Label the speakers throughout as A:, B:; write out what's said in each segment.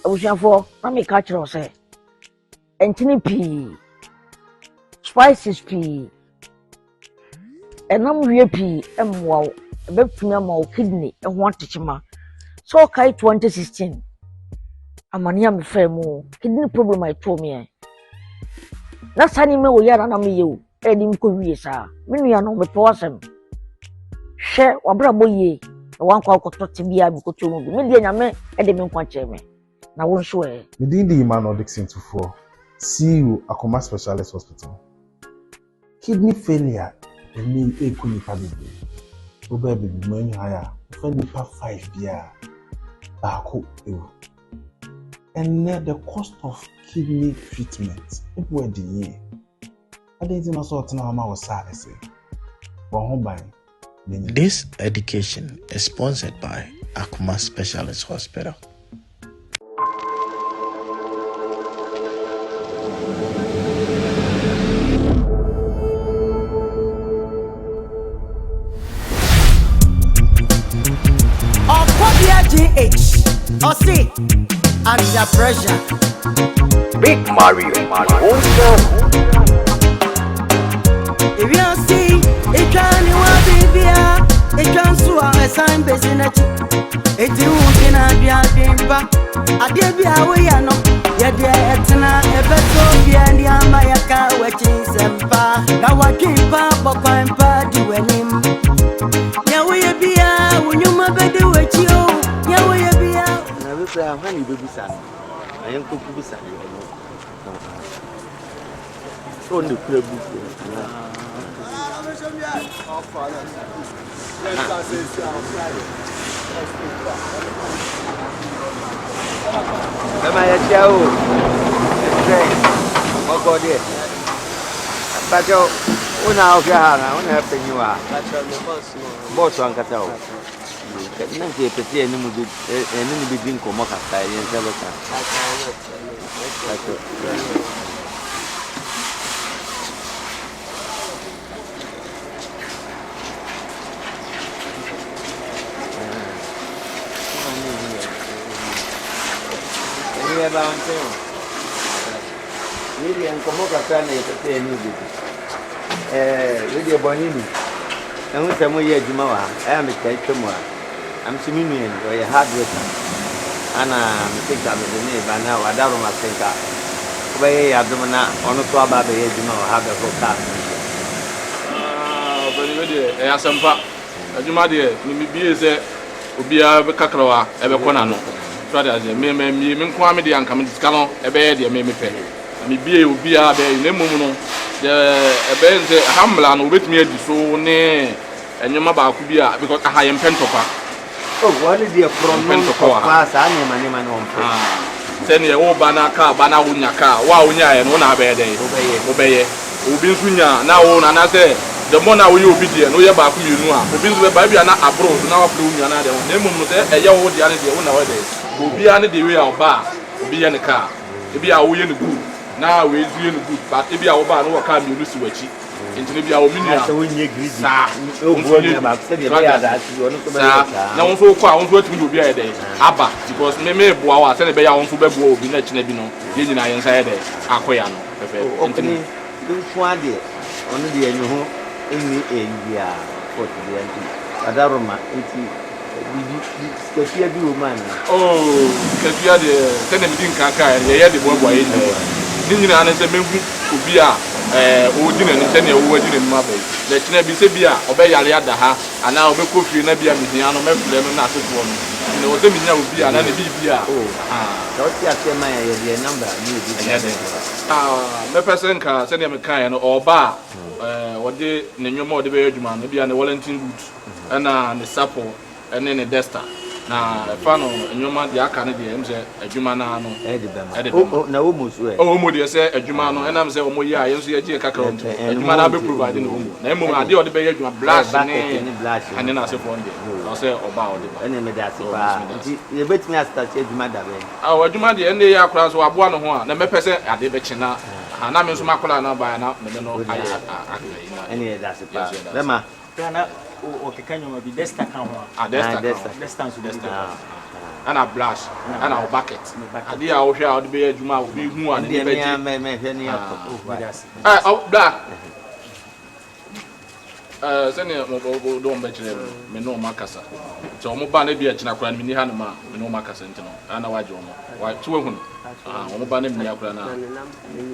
A: abusuafo na me ka kire say entini pii spices pii enam wie pii emwa ebetumi ama o kidney eho atechema so kai 2016 amania me fremu kidney problem I told me na sani me wo yara na me ye o edi mko wie sa me nua no me to asem hwe wabra boye wan kwa kotote bia bi koto mu me dia nyame ede me nkwa che me na won so e
B: me din di Emmanuel Dixon Tufo CEO Akoma Specialist Hospital kidney failure eni ekuni pabibi oba bibi mo enyi haya for nipa 5 bia baako ewu and the cost of kidney treatment people the year I didn't know so na ma was sad say
C: This education is sponsored by Akoma Specialist Hospital.
D: GH or see under pressure.
E: Big Mario.
D: If you see it can you want baby, it can so a sign business. It won't in a biamba. I did be away, I know. Yet, etna, a better and the Amayaka, watching Sempa. Now I keep up, but I'm party when him. Now we be out when you might be with you. Now we be out. I will say, honey, baby, son. I am cooking son. On the club. Am I a show? Oh, God, yes. But you now, I have you are. Boss on Catao. Can't get a tea and begin Comoca style and Zelota. Really, and Comoca family is a tea new business. Lydia Bonini. And with a more year, Jumawa, I am a Kaituma. I'm Siminian, or a hard worker. And I think I'm the name by now. I don't know, think I. Way Abdomana, on the club, I have a whole car.
F: But I have some part. Jumadi, maybe is a Ubia Cacroa, Ebeconano. Rather, me Kwame and come to Scalon, a bed, you may me pay. Maybe Ubia, the Nemuno, the Benz Hamlan with me so near. And your mother could be because I am Pentopa.
D: Oh, what is the from Pentopa? I am an own.
F: Send your old banaka, banaunyaka, waunya, and one abe day. Obey, Ubinsunya, now on another. The more now you be there, no, you're back to you. Ubins the baby are not abroad, now blue, another. Name a young old Yanni, the one nowadays. Will be any day we are bar, be in a car. If you are we in the good, now we're doing good, but if you are bar, no can you lose to a cheap. Into the Aluminium, so when you agree, no so far, I want to be a day. Abba, because maybe Boa, send a bay on to Bebo, be let Nebino, getting I inside there. Aquayano, opening Fuadi, only the annual in the India for the anti Adaroma, Katia woman. Oh, Katia, the Tenem Kaka, and the Yadi Boy. Nina and Ubia, Udin and Tenya, Udin and Mabel. Let Nebi Sebia, obey Aliada, and now be cooking Nebia, Miano, Memphis, not this woman. You know, the Mina would be an enemy. Don't you my number? Mepesenka, send him a kind or bar, what they name more the Virgin, maybe an Wellington boot, and the supple, and then a desta. Na fano nyoma dia aka ne de emse adwuma na no na almost we mo de say adwuma no enam say omo yi a yenso ye kaka adwuma na be provide no omo na emo ade o de be adwuma blast ne ane na se fonde no say oba o de ba ene me da se ba ye betimi astart adwuma da be adwuma de ene ya akura so aboa no ho a na mepese ade be chena na me so makola na ba na me no aye ene da se ba bema na o kekanyo ma bi desta kan ho desta so desta and a brush and a bucket. Idea how she out be a juma will be who and the black. Send don't mention me no Macassa. So Mobane be a Chinakran mini hanama, no Macasentino, and a wajomo. Why 2 of them? Mobane Miaprana,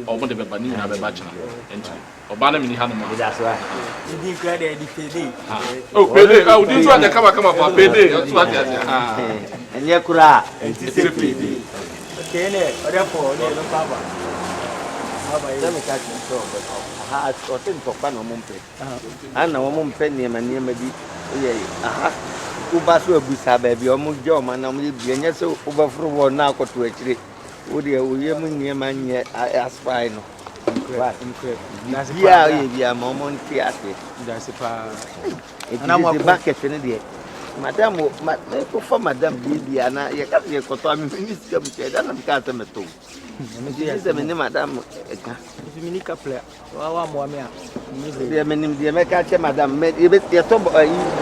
F: or the Banina have a bachelor, and Obana mini hanama. That's right. You didn't credit the payday. Oh, payday. Oh, this one they come up for payday. That's what they are.
G: And Yakura, and
F: payday.
G: Okay, therefore, no power. Let me catch you so, but I had gotten for fun on Mumpe. And a woman penny and near maybe, aha, Ubas will be Sababy or Mujom and I'm being so overflow now to a tree. Would you near man yet? I ask fine. Yeah, moment theatre. That's a part. And I'm a bucket in the Madame, for Madame Bibiana, you can't get for time. You can't get them at all. Madame, if you need a player, the American Madame made a bit your top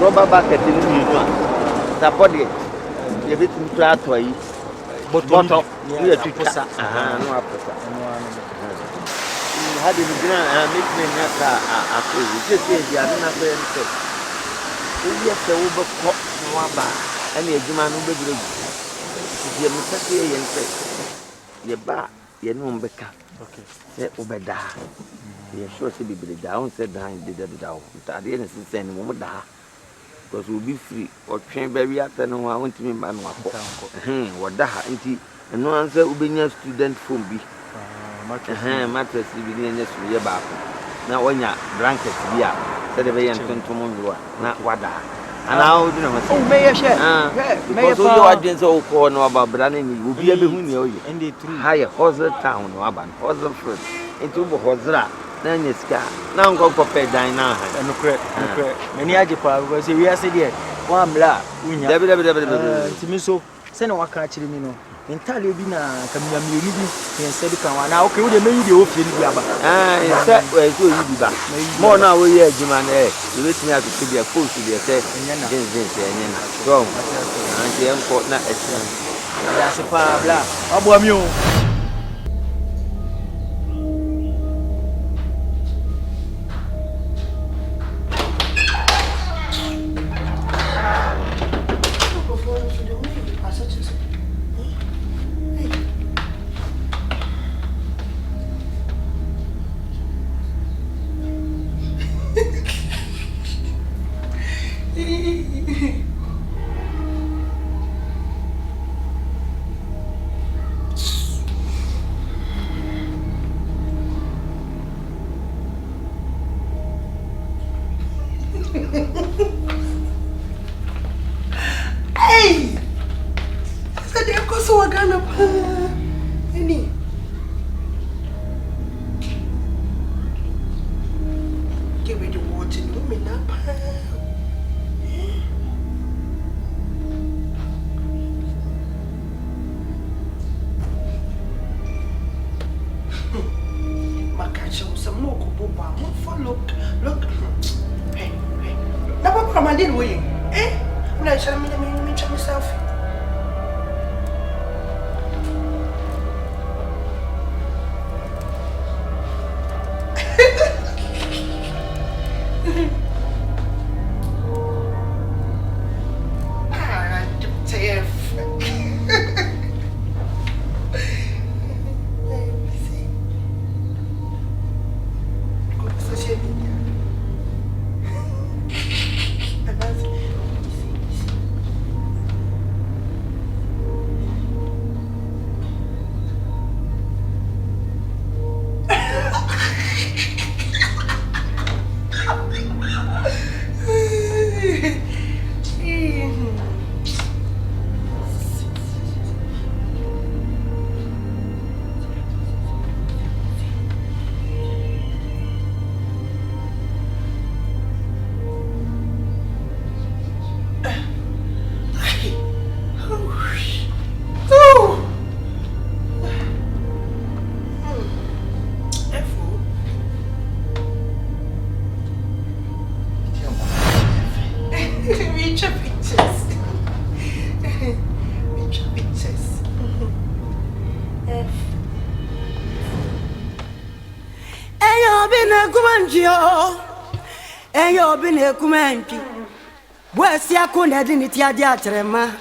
G: rubber bucket in the support it. A bit to try to eat, but bottom, you are to pass. No, had in the grand and make me not a fool. Just say, you are not very sick. Yes, the Uber cop, and the German Uber. You must say, and say. Ye ba ye no mbeka okay se obeda ye sure se be down said down did that down tade ne send mo da because we be free or train baby after no I want me man wako woda ha nti no answer ubenya student phone bi mattress bi ne nya so ye ba ko na wonya blanket bi a se de be ye ntontom nwa na wada and how do you know? Oh, may I share? May I so you are so called no about Branny, will be able to in the higher Hoser town or about Hoser fruit into Hosra, then it's car. Now go for pay dine now. And no many Ajipa was a real city. One blah, to me so send a catch me. Entirely been a community and said, "Come on now, okay, we may be open." Ah, that way, so you be back. More now, we are Jiman. You wish me to be a fool to be a say, and go. And the import not excellent. That's a pabla. How you?
H: Hey! Said they go so Ghana pa. Any. Give me the water, no me na pa. Makacha some more kuboba. Look. Hey. Na papa ma did we? Eh? I'm trying to check myself.
D: bine kumanjio. Eyo bine kumanji. Wesi akone dini tiadi atrema.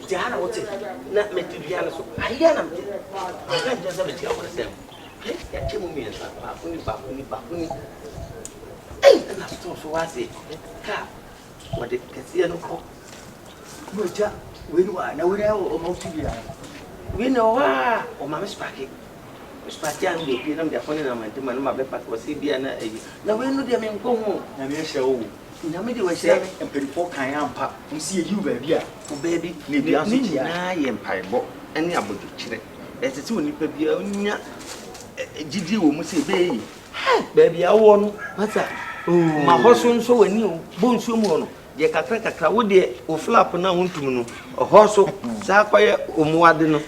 G: Jana wote na metubiana so ayana mte anga jaza beti akona sem ya chemu mi nsa bakuni na so wase ka wade kasiya no ko moja wenwa na wena o motubia wena wa o mama spaki an de bi na me afone na mantema na mabepa ko se bia na na wenu de me nko ho na me hye wo na me de wahye empirifo kan ampa nsi eyi baabi a o baabi na bi aso chia na ye mpaebo ene abodu kire etete onipa bia onya gidi wo mu se be baabi a wo no mata ma hoso nso wani o bo nso mu no je kakra wo de o flap na wontum no o hoso sa kwaye o muade no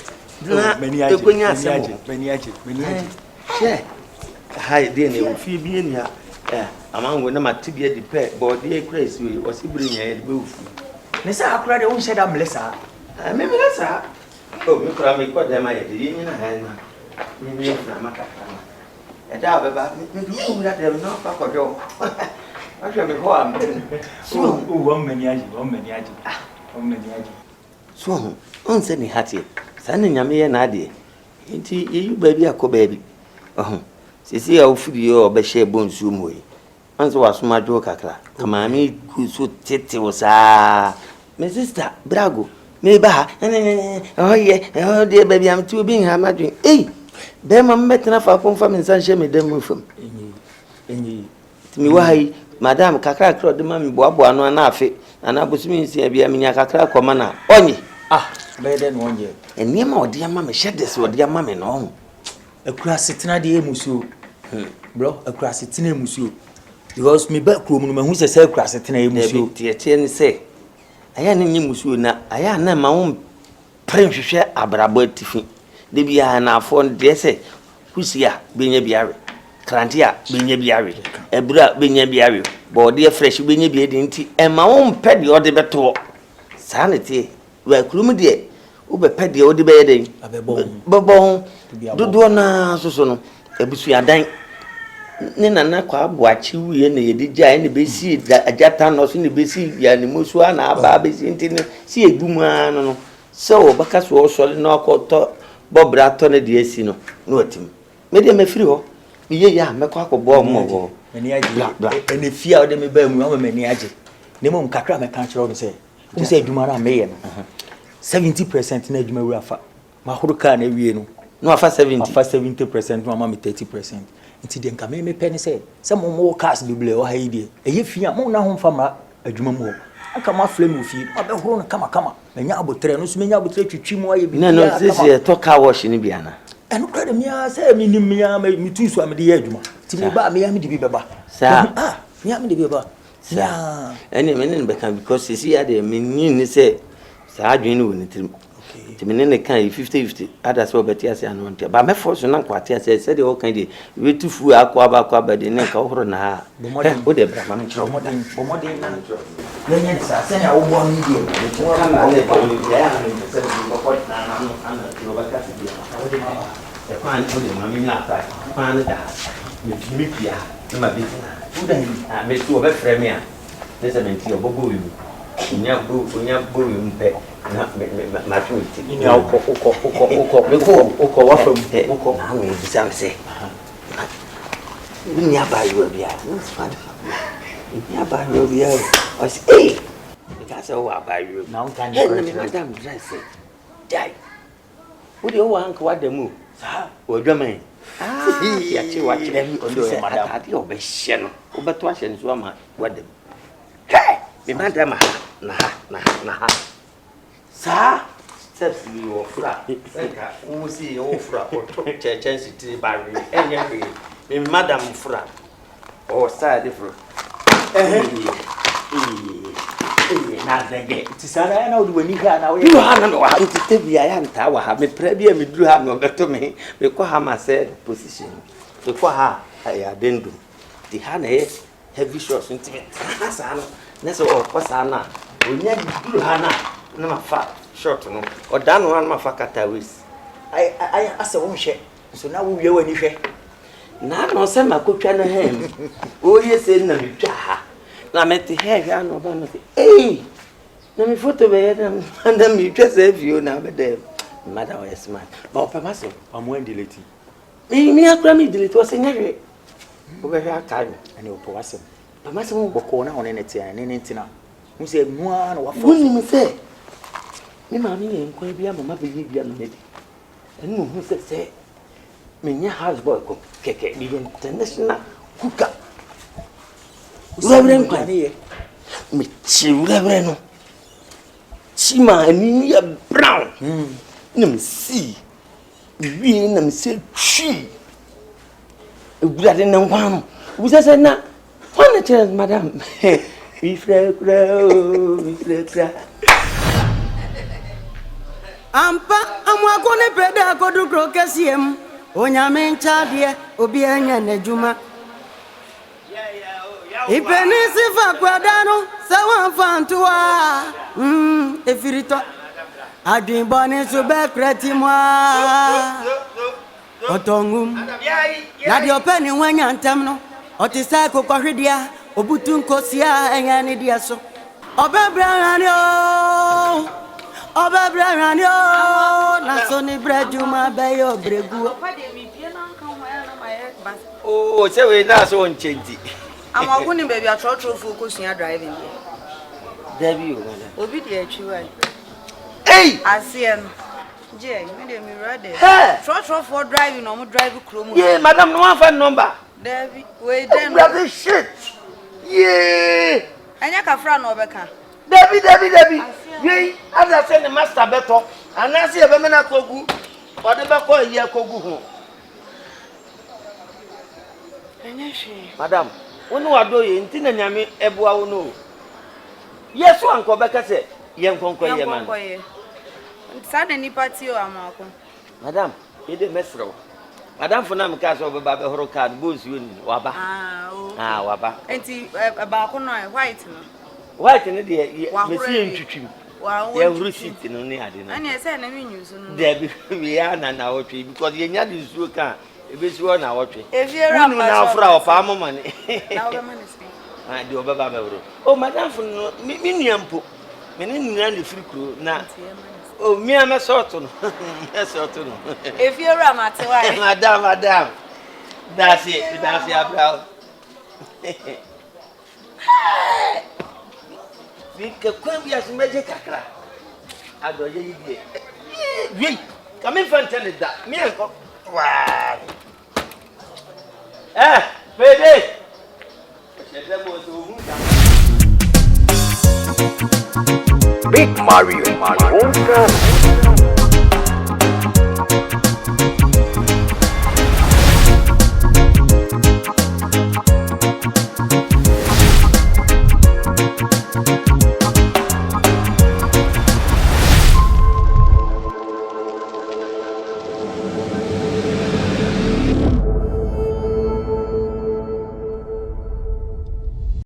G: na ekonya asemo mani aje che hai de ne o fi bi eni ha amango na matibia di pe body craze we osibiri nya e be ofu
I: ne sa akura de won sheda mlesa
G: me mlesa o me kura me kwa de ma ye di ni na ha na me na makaka na e da beba me du ko da de no pa ko jo asha me ho am
I: so o won mani aje
G: so on se ni hati sane nyame ye na ade nti yeyu baabi akọ baabi sisi ya ofudi yo obehye bonsu moyi anzo wasoma jo kakra kamami kuso tete wosa me sister brago me ba oh ye oh de baabi am ti obi ha madwen be ma metena fa pomfa me nsanhye me dem fam enyi timi wahai madam kakra kro de ma me boaboa no na afe ana bosumi nsia bia me nya kakra koma na onye
I: bede no onye
G: enema odi ama me shedes odi ama me no
I: akura setena de emusuo bro akura setena emusuo because me ba krom no mahu se akura setena emusuo
G: tie ni se aya ni musuo na aya na ma wo prenhwehwe abrabo atifi de bia na afo de se kusia benya biare krantia benya biare ebura benya biare body fresh benya bi de nti e ma wo mpede ode beto sanity we krom de wo be pede ode be yeden bebon dodo na soso no ebusu adan ne nana kwa aboachi wiye na yedi gya ne besi ajata no so ne besi ya ne musu na aba besi ntini si eduma no so baka so sole no akoto bobra to ne de esi no no atim me de mafiri ho me ye ya mekọ akọbọ mo
I: mani aje ene fia o de me ba mu o mani aje ne mom kakra me kan kire o se o se eduma na me ye no 70% na eduma wura fa ma horo ka na wie no
G: no afa
I: 70% no ama me 30%. Nti de nka me pɛ ne sɛ mo cast bibile o ha yi de eye fia mo na ho mfa ma adwuma mu aka ma flame ofi abɛhoro no kama menya abotre no so menya abotre twitwi mu aye bi
G: no sisi to car wash ni bia na
I: ɛno kra de mia sɛ me nim mia me tu so am de yɛ adwuma ti me ba me ya me de bi beba
G: sa
I: me ya me de bi beba
G: sa ɛne me ne bɛka because sisi ya de me nyin ni sɛ sa adwene no woni tirim ti me ne kan 50-50 ada so beti ase anu ntia ba me force na kwate ase se de o kan de wetufu akwa ba de ne ka ohoro na o de bra ma nchro
I: bomodin na nchro yenye sa se ya wo bo ni de o kan na le ba ni ya na ni se de ko na no ana ti ba ka ti de o de ma ba e kwa ni o de ma mi na ta kwa ni da mi pia na ma bi u da ni me tu o be frame ya ne se menti o bobo wi onya bo wi mpe na ma twiti ni uko wa fam uko
G: na me bisa se ni abayo bia ni abayo bia o se ka se o abayo
I: na on kan
G: ni madam dress dai o de o wa anka wa damu sa o dwaman ya chi wa chi dem o do madam ati o be hye no o be to ahye nso ama wa dam hey me madam na sa steps ni wo fra enka wo si wo fra o to chance ti bari enye me madam fra o sa de fra
I: na dege ti sara na odi wani ha na we
G: you ha na wa nti tebia ya nta wa ha me pra bia me duru ha no beto me ko ha ma said position me ko ha ya dendo di ha na heavy shots nti me sa no Neso o kwasana. Onya duru hana na mafa short no. Oda no na mafa katawis.
H: I asa wo hwe. So na wo wie wani hwe.
G: Na no se makotwa no hem. O yese na metwa ha. Na mete he no ba no. Na mi photo be na mi twa se view na be dem. Madam was smart. But papa so am when delete. Me akra mi delete o se nyahwe. O be hwe aka mi.
H: Ani o po wasem. Papa se mo boko na one neti an ne ntina. Mu se mua na wa fo.
G: Woni mi se. Me ma mi en kwa bia mama be bia no nedi. Enu hu se me nya house boy ko keke bi international cooker. Usabre nkwa
H: ne ye.
G: Me chi usabre no. Chima ni ya brown. Nam si. Wi nam se twi. Egurade ne nkwa no. Usa se na one chance madam. We flekra.
D: Ampa amwakone peda kodu krokesiem onyame nchadie obi anya najuma ipeni sifa kwadano sawa fantua efirito adwin boni so be kreti mwa otongum na di openi wanya ntem no otisa kokohwedia obutu nkosia anya ne dia so obebrani o Obebrani o na so ni brejuma be yo bregu.
G: Oh, say we na so nchenti.
J: Amaguni baby a trotro fu ko sua driving.
G: Debi o madam.
J: Obi de atwi
G: Hey!
J: Asien. Je, me de mi ready.
G: Hey!
J: Trotro for driving no mo drive krom.
G: Yeah, madam, no one phone number.
J: Debi, we den.
G: Brother shit. Yeah.
J: Anya ka fra no obeka.
G: Debi. We as say the master beto. Anasi e be me na kogu. O de be ko ye kogu ho.
J: Anya hwe.
G: Madam, wonu wado ye nti na nyame ebua wo no. Yesu anko beka se ye nkonko ye man.
J: Sa na nipa ti o amako.
G: Madam, e de mesro. Madam for na me ka so be ba be horo card boss you ni waba. Waba.
J: Enti ba ko no white no.
G: White ne de me si ntwitwim. Ye huru seat no ne ade no.
J: Ani say na me nyusu no.
G: Debi we ya na otwe because ye nya de suo kan e be suo na otwe.
J: Efiera
G: ma na afra opa amoma ne.
J: Na oba man speak.
G: De obeba be woro. Oh madam for no me nuampo. Me ne nua ne firi kuro na. Oh me am sort no. Me sort no.
J: Efiera mate why.
G: Madam. That's it abra. We can be as magic kakra. I do ye ye. We come in front of that. Me and wow. Baby.
E: Big Mario, my own